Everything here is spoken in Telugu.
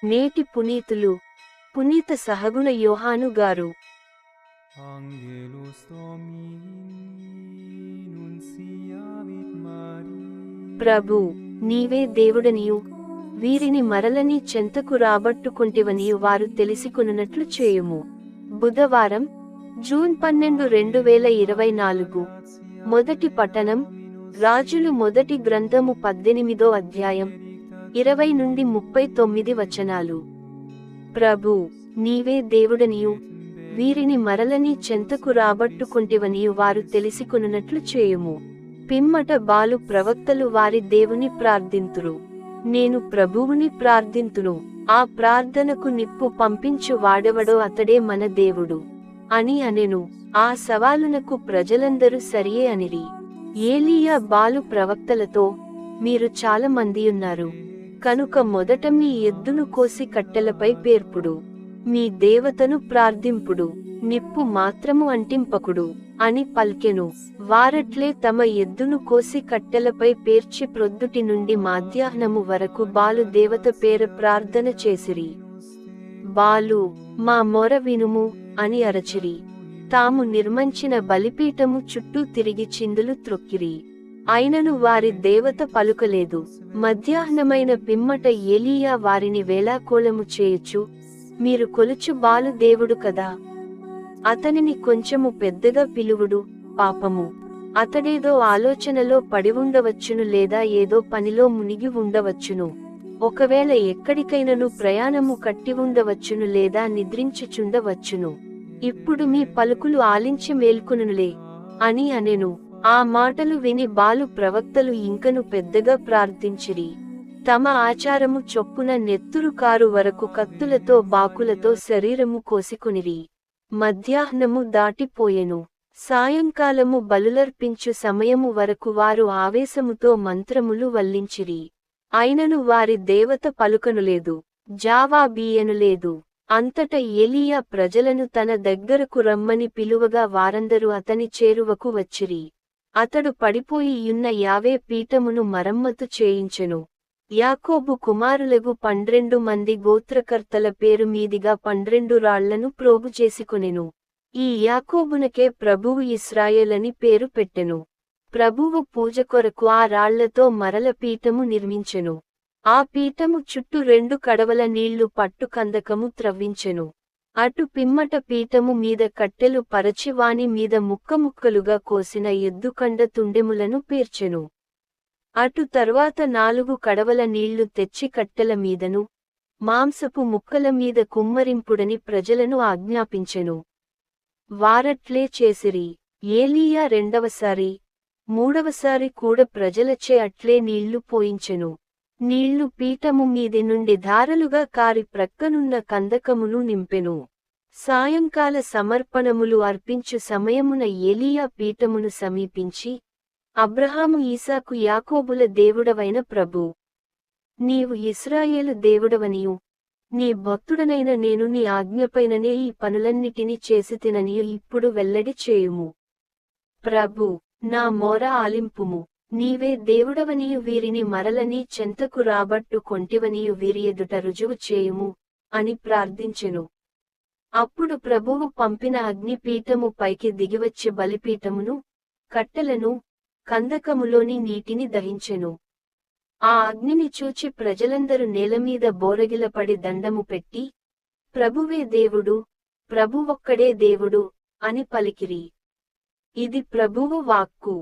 నేటి పునీతులు పునీత సహగుణ యోహాను గారు. Angelus Domini nunciavit Mariae. ప్రభు, నీవే దేవుడనియు వీరిని మరలని చెంతకు రాబట్టుకొంటివనియు వారు తెలిసికొనున్నట్లు చేయుము. బుధవారం, జూన్ 12, 2024. మొదటి పఠనం రాజులు మొదటి గ్రంథము 18వ అధ్యాయం 20 నుండి 39 వచనాలు. ప్రభు, నీవే దేవుడనియు వీరిని మరలని చెంతకు రాబట్టుకొంటివనియు వారు తెలిసికొనున్నట్లు చేయుము. పిమ్మట బాలు ప్రవక్తలు వారి దేవుని ప్రార్థింతురు. నేను ప్రభువుని ప్రార్థింతును, ఆ ప్రార్థనకు నిప్పు పంపించు వాడెవడో అతడే మన దేవుడు అని అనెను. ఆ సవాలునకు ప్రజలందరూ సరియే అనిరి. ఏలీయా బాలు ప్రవక్తలతో, మీరు చాలా మందియున్నారు కనుక మొదట మీ ఎద్దును కోసి కట్టెలపై పేర్పుడు, మీ దేవతను ప్రార్థింపుడు, నిప్పు మాత్రము అంటింపకుడు అని పల్కెను. వారట్లే తమ ఎద్దును కోసి కట్టెలపై పేర్చి ప్రొద్దుటి నుండి మధ్యాహ్నము వరకు బాలు దేవత పేర ప్రార్థన చేసిరి. బాలు, మా మొర వినుము అని అరచిరి. తాము నిర్మించిన బలిపీఠము చుట్టూ తిరిగి చిందులు త్రొక్కిరి. అయినను వారి దేవత పలుకలేదు. మధ్యాహ్నమైన పిమ్మట ఏలీయా వారిని వేళాకోళము చేయుచు, మీరు కొలుచు బాలు దేవుడు కదా, అతనిని కొంచెము పెద్దగా పిలువుడు, పాపము అతడేదో ఆలోచనలో పడి ఉండవచ్చును, లేదా ఏదో పనిలో మునిగి ఉండవచ్చును. ఒకవేళ ఎక్కడికైనను ప్రయాణము కట్టి ఉండవచ్చును, లేదా నిద్రించుచుండవచ్చును. ఇప్పుడు మీ పలుకులు ఆలించి మేల్కొనులే అని అనెను. ఆ మాటలు విని బాలు ప్రవక్తలు ఇంకను పెద్దగా ప్రార్థించిరి. తమ ఆచారము చొప్పున నెత్తురు కారు వరకు కత్తులతో బాకులతో శరీరము కోసికొనిరి. మధ్యాహ్నము దాటిపోయెను. సాయంకాలము బలులర్పించు సమయము వరకు వారు ఆవేశముతో మంత్రములు వల్లించిరి. అయినను వారి దేవత పలుకనులేదు, జవాబియ్యనులేదు. అంతట ఏలీయా ప్రజలను తన దగ్గరకు రమ్మని పిలువగా వారందరూ అతని చేరువకు వచ్చిరి. అతడు పడిపోయి యున్న యావే పీఠమును మరమ్మతు చేయించెను. యాకోబు కుమారులగు 12 మంది గోత్రకర్తల పేరు మీదిగా 12 రాళ్లను ప్రోగు చేసుకొనెను. ఈ యాకోబునకే ప్రభువు ఇశ్రాయేలని పేరు పెట్టెను. ప్రభువు పూజ కొరకు ఆ రాళ్లతో మరల పీఠము నిర్మించెను. ఆ పీఠము చుట్టూ 2 కడవల నీళ్లు పట్టు కందకము త్రవ్వించెను. అటు పిమ్మట పీఠము మీద కట్టెలు పరచి వాని మీద ముక్కముక్కలుగా కోసిన ఎద్దుకండ తుండెములను పేర్చెను. అటు తర్వాత 4 కడవల నీళ్లు తెచ్చి కట్టెల మీదను మాంసపు ముక్కల మీద కుమ్మరింపుడని ప్రజలను ఆజ్ఞాపించెను. వారట్లే చేసిరి. ఏలీయా రెండవసారి, మూడవసారి కూడా ప్రజలచే అట్లే నీళ్లు పోయించెను. నీళ్లు పీఠము మీది నుండి ధారలుగా కారి ప్రక్కనున్న కందకమును నింపెను. సాయంకాల సమర్పణములు అర్పించు సమయమున ఏలీయా పీఠమును సమీపించి, అబ్రహాము, ఈసాకు, యాకోబుల దేవుడవైన ప్రభూ, నీవు ఇశ్రాయేలు దేవుడవనియు నీ భక్తుడనైన నేను నీ ఆజ్ఞపైననే ఈ పనులన్నిటినీ చేసితిననియు ఇప్పుడు వెల్లడి చేయుము. ప్రభూ, నా మొర ఆలింపుము. నీవే దేవుడవనియు వీరిని మరలని చెంతకు రాబట్టు కొంటివనియు వీరి ఎదుట రుజువు చేయుము అని ప్రార్థించెను. అప్పుడు ప్రభువు పంపిన అగ్నిపీఠము పైకి దిగివచ్చి బలిపీఠమును, కట్టెలను, కందకములోని నీటిని దహించెను. ఆ అగ్నిని చూచి ప్రజలందరూ నేలమీద బోరగిలపడి దండము పెట్టి, ప్రభువే దేవుడు, ప్రభువొక్కడే దేవుడు అని పలికిరి. ఇది ప్రభువు వాక్కు.